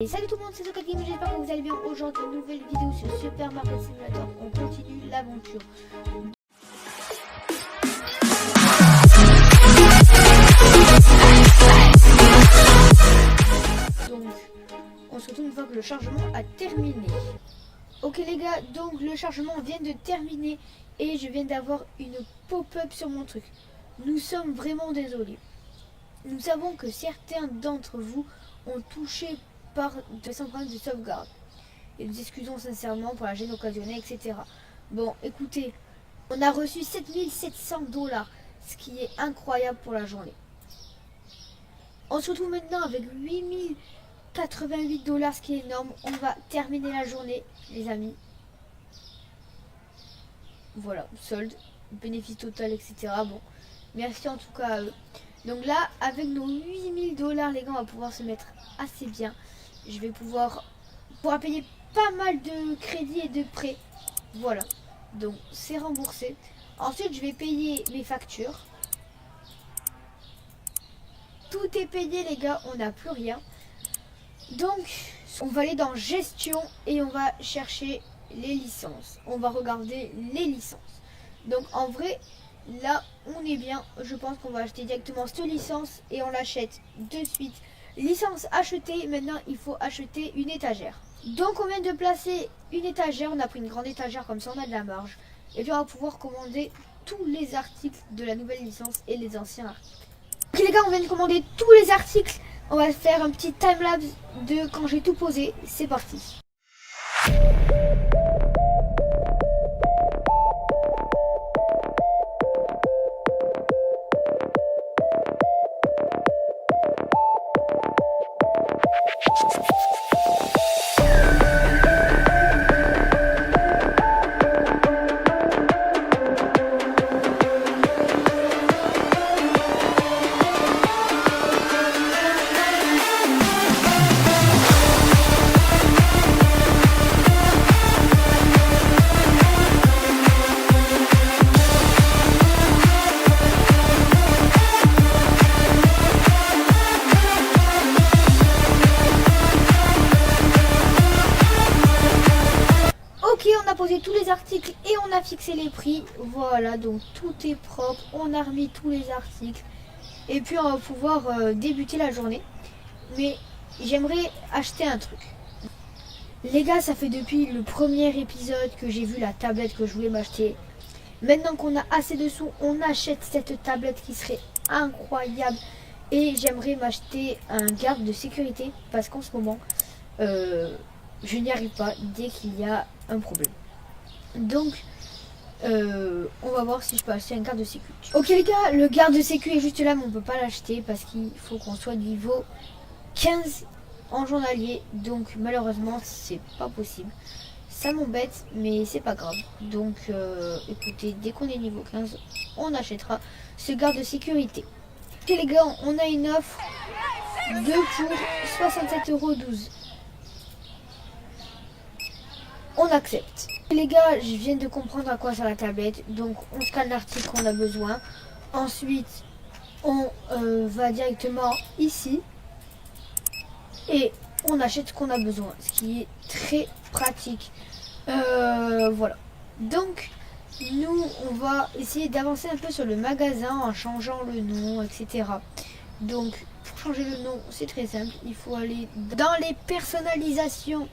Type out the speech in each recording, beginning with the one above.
Et salut tout le monde, c'est Zocat Game, j'espère que vous allez bien. Aujourd'hui, une nouvelle vidéo sur Super Market Simulator. On continue l'aventure. Donc, on se retrouve une fois que le chargement a terminé. Ok les gars, donc le chargement vient de terminer et je viens d'avoir une pop-up sur mon truc. Nous sommes vraiment désolés. Nous savons que certains d'entre vous ont touché par de problèmes de sauvegarde. Et nous excusons sincèrement pour la gêne occasionnée, etc. Bon, écoutez, on a reçu 7700 $, ce qui est incroyable pour la journée. On se retrouve maintenant avec 8088 $, ce qui est énorme. On va terminer la journée, les amis. Voilà, solde, bénéfice total, etc. Bon, merci en tout cas à eux. Donc là, avec nos 8000 $, les gars, on va pouvoir se mettre assez bien. Je vais pouvoir payer pas mal de crédits et de prêts. Voilà, donc c'est remboursé. Ensuite, je vais payer mes factures. Tout est payé, les gars, on n'a plus rien. Donc, on va aller dans gestion et on va chercher les licences. On va regarder les licences. Donc, en vrai, là, on est bien. Je pense qu'on va acheter directement cette licence et on l'achète de suite. Licence achetée, maintenant il faut acheter une étagère. Donc on vient de placer une étagère, on a pris une grande étagère comme ça on a de la marge. Et puis on va pouvoir commander tous les articles de la nouvelle licence et les anciens articles. Ok les gars, on vient de commander tous les articles. On va faire un petit timelapse de quand j'ai tout posé. C'est parti. Posé tous les articles et on a fixé les prix. Voilà, donc tout est propre, on a remis tous les articles et puis on va pouvoir débuter la journée. Mais j'aimerais acheter un truc, les gars. Ça fait depuis le premier épisode que j'ai vu la tablette que je voulais m'acheter. Maintenant qu'on a assez de sous, on achète cette tablette qui serait incroyable. Et j'aimerais m'acheter un garde de sécurité parce qu'en ce moment je n'y arrive pas dès qu'il y a un problème. Donc on va voir si je peux acheter un garde de sécu. Ok les gars, le garde de sécu est juste là, mais on peut pas l'acheter parce qu'il faut qu'on soit niveau 15 en journalier. Donc malheureusement c'est pas possible. Ça m'embête, mais c'est pas grave. Donc écoutez, dès qu'on est niveau 15, on achètera ce garde de sécurité. Ok les gars, on a une offre de pour 67,12 €. On accepte. Les gars, je viens de comprendre à quoi sert la tablette. Donc on scanne l'article qu'on a besoin. Ensuite, on va directement ici. Et on achète ce qu'on a besoin. Ce qui est très pratique. Voilà. Donc, nous, on va essayer d'avancer un peu sur le magasin en changeant le nom, etc. Donc, pour changer le nom, c'est très simple. Il faut aller dans les personnalisations.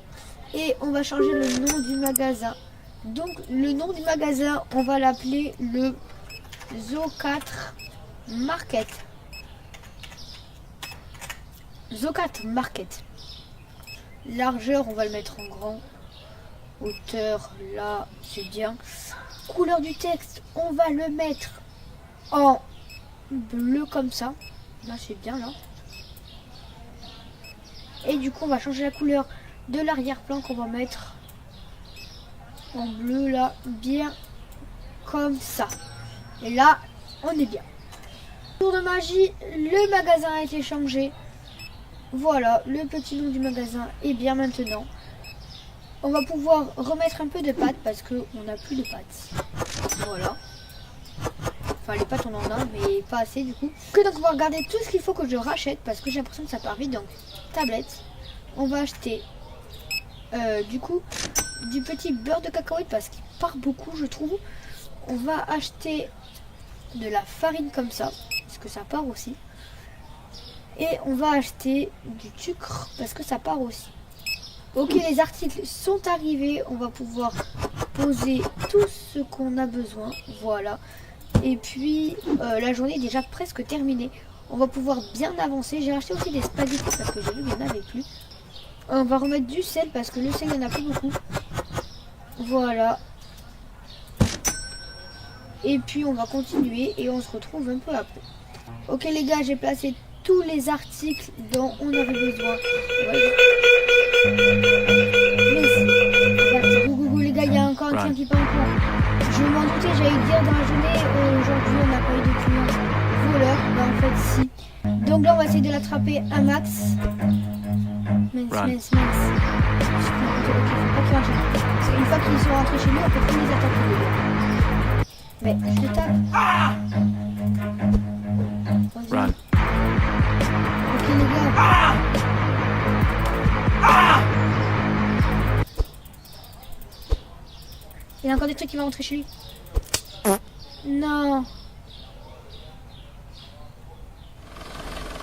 Et on va changer le nom du magasin. Donc le nom du magasin, on va l'appeler le Zocat Market. Zocat Market. Largeur, on va le mettre en grand. Hauteur, là, c'est bien. Couleur du texte, on va le mettre en bleu comme ça. Là, c'est bien, là. Et du coup, on va changer la couleur de l'arrière-plan qu'on va mettre en bleu là, bien comme ça. Et là, on est bien. Tour de magie, le magasin a été changé. Voilà, le petit nom du magasin est bien maintenant. On va pouvoir remettre un peu de pâtes parce qu'on n'a plus de pâtes. Voilà. Enfin, les pâtes on en a, mais pas assez du coup. Donc on va regarder tout ce qu'il faut que je rachète parce que j'ai l'impression que ça part vite. Donc, tablette. on va acheter du coup du petit beurre de cacahuète parce qu'il part beaucoup je trouve. On va acheter de la farine comme ça parce que ça part aussi. Et on va acheter du sucre parce que ça part aussi. Ok, les articles sont arrivés. On va pouvoir poser tout ce qu'on a besoin. Voilà. Et puis la journée est déjà presque terminée. On va pouvoir bien avancer. J'ai acheté aussi des spaghettis parce que j'ai vu qu'il n'y en avait plus. On va remettre du sel parce que le sel il n'y en a plus beaucoup. Voilà. Et puis on va continuer et on se retrouve un peu après. Ok les gars, j'ai placé tous les articles dont on avait besoin. Gougou les gars, il y a encore un client qui part en cours. Je m'en doutais, j'allais dire dans la journée, aujourd'hui on n'a pas eu de client voleur. Ben en fait si. Donc là on va essayer de l'attraper un max. Mince. Ok, faut pas qu'il enchaîne. Parce qu'une fois qu'ils sont rentrés chez nous, on peut plus les attaquer. Mais je tape. Run. Ok les gars. Il y a encore des trucs qui vont rentrer chez lui. Non.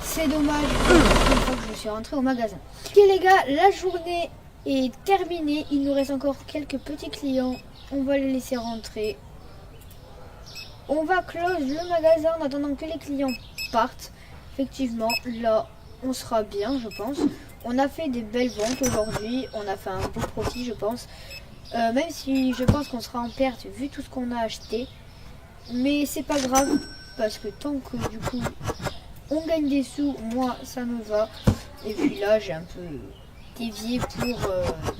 C'est dommage. Une fois que je suis rentrée au magasin. Ok les gars, la journée est terminée. Il nous reste encore quelques petits clients. On va les laisser rentrer. On va close le magasin en attendant que les clients partent. Effectivement, là, on sera bien, je pense. On a fait des belles ventes aujourd'hui. On a fait un beau profit, je pense. Même si je pense qu'on sera en perte vu tout ce qu'on a acheté. Mais c'est pas grave. Parce que tant que du coup, on gagne des sous, moi, ça me va. Et puis là, j'ai un peu dévié pour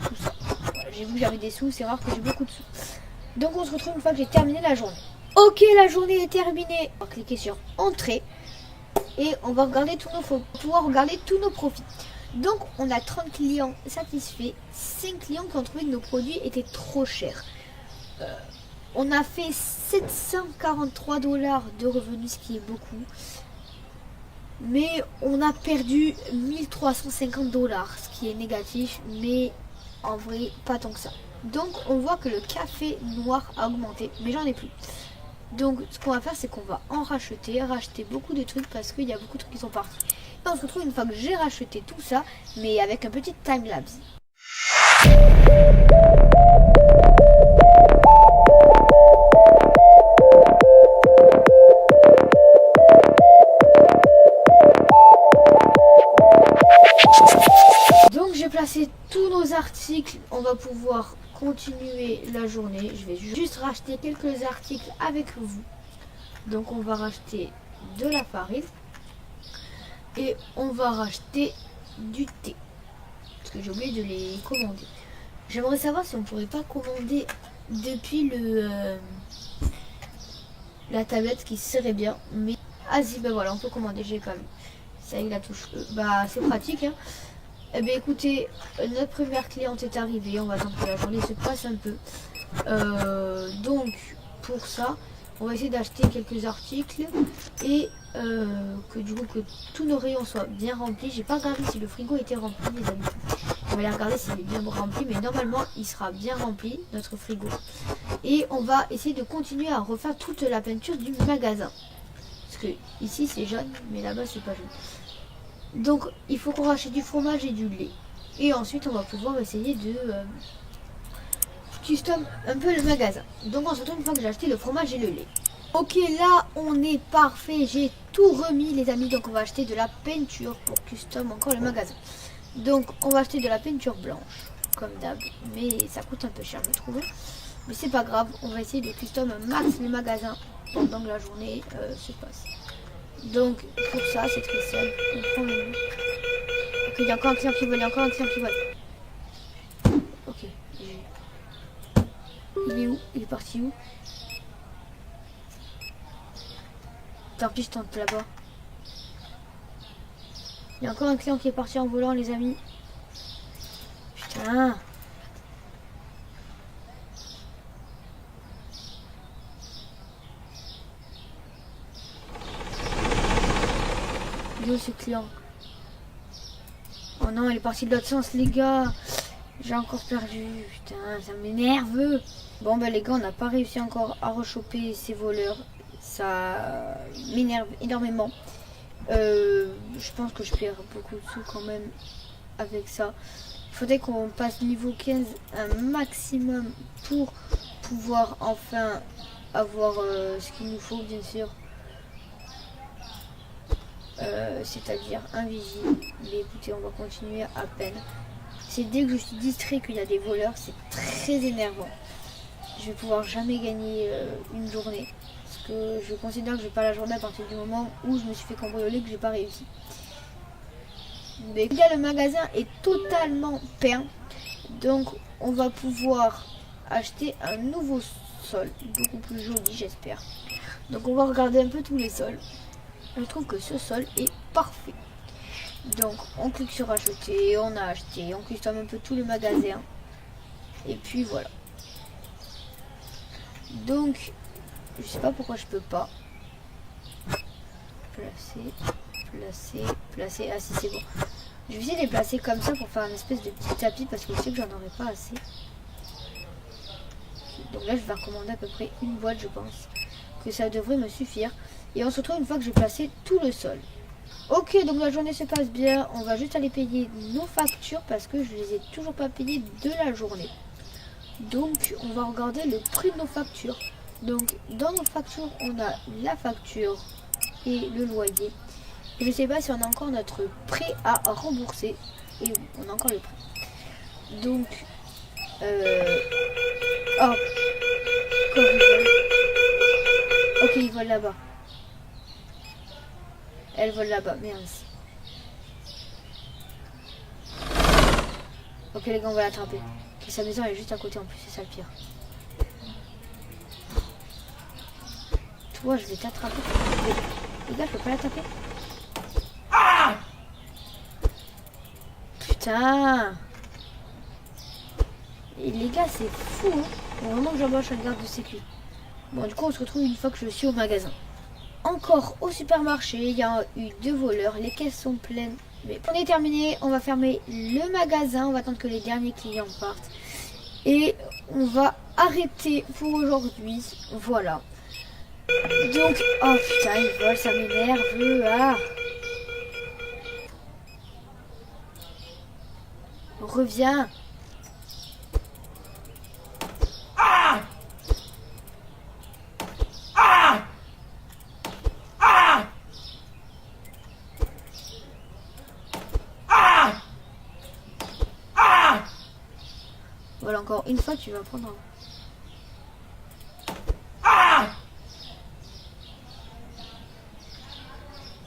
tout ça. Voilà, j'ai vu que j'avais des sous. C'est rare que j'ai beaucoup de sous. Donc on se retrouve une fois que j'ai terminé la journée. Ok, la journée est terminée. On va cliquer sur entrée et on va regarder pouvoir regarder tous nos profits. Donc on a 30 clients satisfaits, 5 clients qui ont trouvé que nos produits étaient trop chers. On a fait 743 $ de revenus, ce qui est beaucoup. Mais on a perdu 1350 $, ce qui est négatif, mais en vrai pas tant que ça. Donc on voit que le café noir a augmenté, mais j'en ai plus. Donc ce qu'on va faire, c'est qu'on va en racheter beaucoup de trucs parce qu'il y a beaucoup de trucs qui sont partis. Et on se retrouve une fois que j'ai racheté tout ça, mais avec un petit timelapse. Donc j'ai placé tous nos articles, on va pouvoir continuer la journée. Je vais juste racheter quelques articles avec vous. Donc on va racheter de la farine et on va racheter du thé parce que j'ai oublié de les commander. J'aimerais savoir si on pourrait pas commander depuis la tablette, qui serait bien. Mais si, ben voilà, on peut commander, j'ai pas vu. C'est avec la touche bah c'est pratique hein. Eh bien écoutez, notre première cliente est arrivée, on va attendre que la journée se passe un peu. Donc pour ça, on va essayer d'acheter quelques articles et que du coup que tous nos rayons soient bien remplis. J'ai pas regardé si le frigo était rempli les amis. On va aller regarder s'il est bien rempli, mais normalement il sera bien rempli notre frigo. Et on va essayer de continuer à refaire toute la peinture du magasin. Parce que ici c'est jaune, mais là-bas c'est pas jaune. Donc il faut qu'on rachète du fromage et du lait. Et ensuite on va pouvoir essayer de custom un peu le magasin. Donc on se retrouve une fois que j'ai acheté le fromage et le lait. Ok, là on est parfait. J'ai tout remis les amis. Donc on va acheter de la peinture pour custom encore le magasin. Donc on va acheter de la peinture blanche comme d'hab. Mais ça coûte un peu cher je trouve. Mais c'est pas grave. On va essayer de custom un max le magasin pendant que la journée se passe. Donc pour ça c'est très simple. On prend le... Ok, il y a encore un client qui vole, Ok. Il est où? Il est parti où? Tant pis, je tente là-bas. Il y a encore un client qui est parti en volant les amis. Putain. Il est où ce client? Oh non, elle est partie de l'autre sens, les gars. J'ai encore perdu. Putain, ça m'énerve. Bon, bah, les gars, on n'a pas réussi encore à rechoper ces voleurs. Ça m'énerve énormément. Je pense que je perds beaucoup de sous quand même avec ça. Il faudrait qu'on passe niveau 15 un maximum pour pouvoir enfin avoir ce qu'il nous faut, bien sûr. C'est-à-dire un vigile. Mais écoutez, on va continuer à peine. C'est dès que je suis distrait qu'il y a des voleurs, c'est très énervant. Je vais pouvoir jamais gagner une journée. Parce que je considère que je vais pas la journée à partir du moment où je me suis fait cambrioler, que j'ai pas réussi. Mais là, le magasin est totalement peint. Donc on va pouvoir acheter un nouveau sol. Beaucoup plus joli, j'espère. Donc on va regarder un peu tous les sols. Je trouve que ce sol est parfait. Donc on clique sur acheter, on a acheté, on custom un peu tous les magasins. Et puis voilà. Donc je sais pas pourquoi je peux pas. Placer. Ah si, c'est bon. Je vais essayer de les placer comme ça pour faire une espèce de petit tapis parce que je sais que j'en aurai pas assez. Donc là je vais recommander à peu près une boîte, je pense. Que ça devrait me suffire. Et on se retrouve une fois que j'ai placé tout le sol. Ok, donc la journée se passe bien. On va juste aller payer nos factures parce que je les ai toujours pas payées de la journée. Donc on va regarder le prix de nos factures. Donc dans nos factures, on a la facture et le loyer. Et je sais pas si on a encore notre prêt à rembourser. Et oui, on a encore le prêt. Donc oh, ok, ils volent là-bas. Elle vole là-bas, merde. Ok les gars, on va l'attraper. Ok, sa maison elle est juste à côté en plus, c'est ça le pire. Toi, je vais t'attraper. Les gars, je peux pas l'attraper. Ah, putain. Et les gars, c'est fou, hein. Faut vraiment que j'embauche un garde de sécu. Bon, du coup, on se retrouve une fois que je suis au magasin. Encore au supermarché, il y a eu 2 voleurs, les caisses sont pleines. Mais on est terminé, on va fermer le magasin, on va attendre que les derniers clients partent. Et on va arrêter pour aujourd'hui, voilà. Donc, oh putain, ils volent, ça m'énerve. Ah. Reviens. Voilà, encore une fois, tu vas prendre un...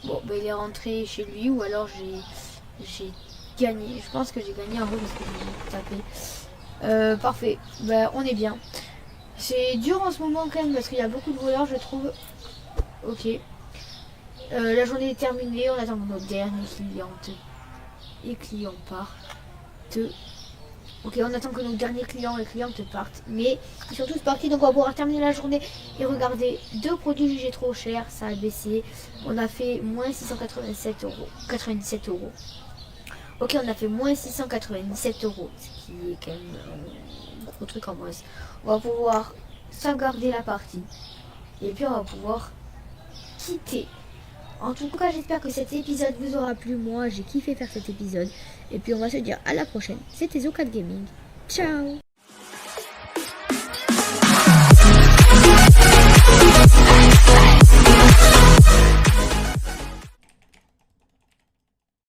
Bon, ben il est rentré chez lui ou alors j'ai gagné. Je pense que j'ai gagné un peu parce que j'ai tapé. Parfait, ben on est bien. C'est dur en ce moment quand même parce qu'il y a beaucoup de voleurs, je trouve. Ok. La journée est terminée, on attend que nos derniers clients partent. Ok, on attend que nos derniers clients, les clientes partent. Mais ils sont tous partis, donc on va pouvoir terminer la journée. Et regardez, 2 produits jugés trop chers, ça a baissé. On a fait moins 687 euros. 97 euros. Ok, on a fait moins 697 euros. Ce qui est quand même un gros truc en moins. On va pouvoir sauvegarder la partie. Et puis on va pouvoir quitter. En tout cas, j'espère que cet épisode vous aura plu. Moi, j'ai kiffé faire cet épisode. Et puis, on va se dire à la prochaine. C'était Zo4 Gaming. Ciao!